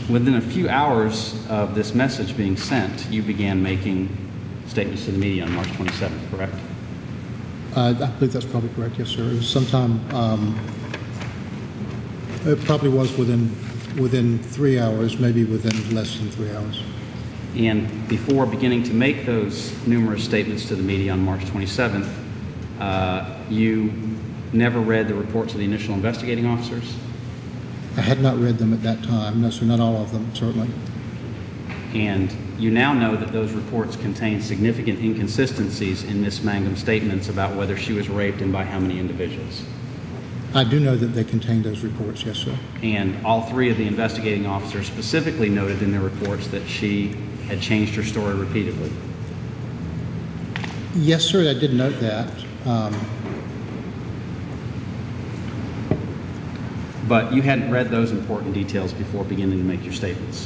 Within a few hours of this message being sent, you began making statements to the media on March 27th, correct? I believe that's probably correct, yes, sir. It was sometime, it probably was within 3 hours, maybe within less than 3 hours. And before beginning to make those numerous statements to the media on March 27th, you never read the reports of the initial investigating officers? I had not read them at that time. No, sir, not all of them, certainly. And you now know that those reports contain significant inconsistencies in Ms. Mangum's statements about whether she was raped and by how many individuals. I do know that they contain those reports, yes, sir. And all three of the investigating officers specifically noted in their reports that she had changed her story repeatedly. Yes, sir, I did note that. But you hadn't read those important details before beginning to make your statements.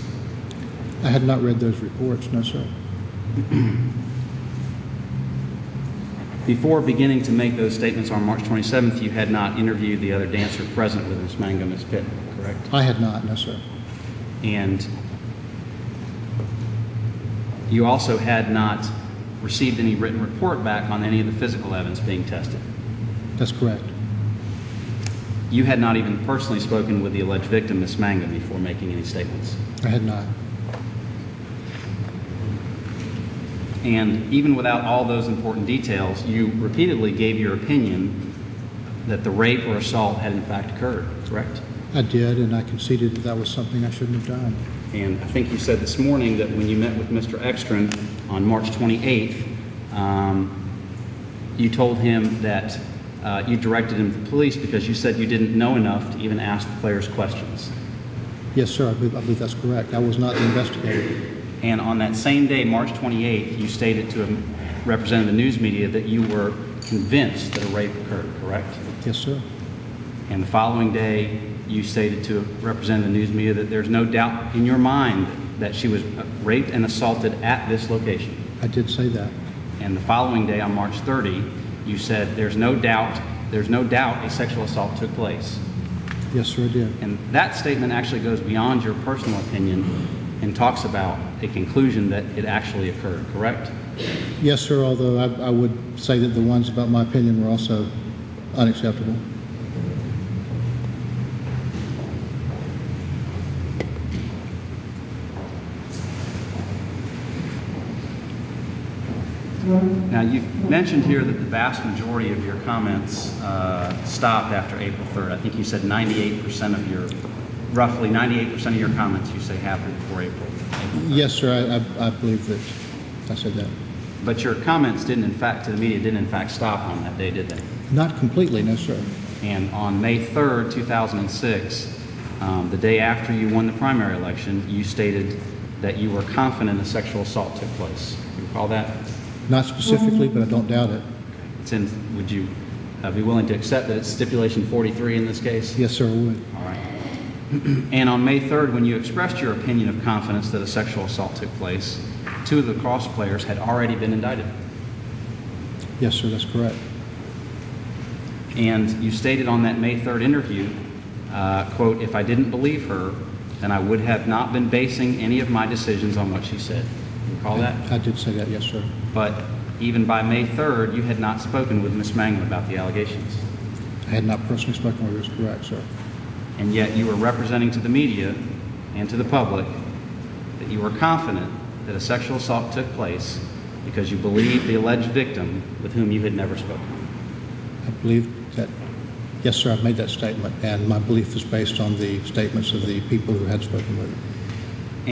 I had not read those reports, no, sir. Before beginning to make those statements on March 27th, you had not interviewed the other dancer present with Ms. Mangum, Ms. Pitt, correct? I had not, no, sir. And you also had not received any written report back on any of the physical evidence being tested. That's correct. You had not even personally spoken with the alleged victim, Ms. Mangum, before making any statements. I had not. And even without all those important details, you repeatedly gave your opinion that the rape or assault had in fact occurred, correct? I did, and I conceded that that was something I shouldn't have done. And I think you said this morning that when you met with Mr. Ekstrom on March 28th, you told him that you directed him to the police because you said you didn't know enough to even ask the players questions. Yes, sir, I believe that's correct. I was not the investigator. And on that same day, March 28th, you stated to a representative of the news media that you were convinced that a rape occurred, correct? Yes, sir. And the following day, you stated to a representative of the news media that there's no doubt in your mind that she was raped and assaulted at this location. I did say that. And the following day, on March 30, you said there's no doubt a sexual assault took place. Yes, sir, I did. And that statement actually goes beyond your personal opinion and talks about a conclusion that it actually occurred, correct? Yes, sir, although I would say that the ones about my opinion were also unacceptable. Now, you've mentioned here that the vast majority of your comments stopped after April 3rd. I think you said 98% of your, roughly 98% of your comments you say happened before April 3rd. Yes, sir, I believe that I said that. But your comments didn't, in fact, to the media, didn't in fact stop on that day, did they? Not completely, no, sir. And on May 3rd, 2006, the day after you won the primary election, you stated that you were confident a sexual assault took place. Do you recall that? Not specifically, but I don't doubt it. It's in, would you be willing to accept that it's stipulation 43 in this case? Yes, sir, I would. All right. And on May 3rd, when you expressed your opinion of confidence that a sexual assault took place, two of the cross players had already been indicted. Yes, sir, that's correct. And you stated on that May 3rd interview, quote, if I didn't believe her, then I would have not been basing any of my decisions on what she said. You recall that? I did say that, yes, sir. But even by May 3rd, you had not spoken with Ms. Mangum about the allegations. I had not personally spoken with her, that's correct, sir. And yet you were representing to the media and to the public that you were confident that a sexual assault took place because you believed the alleged victim with whom you had never spoken. I believe that, yes, sir, I've made that statement, and my belief is based on the statements of the people who had spoken with her.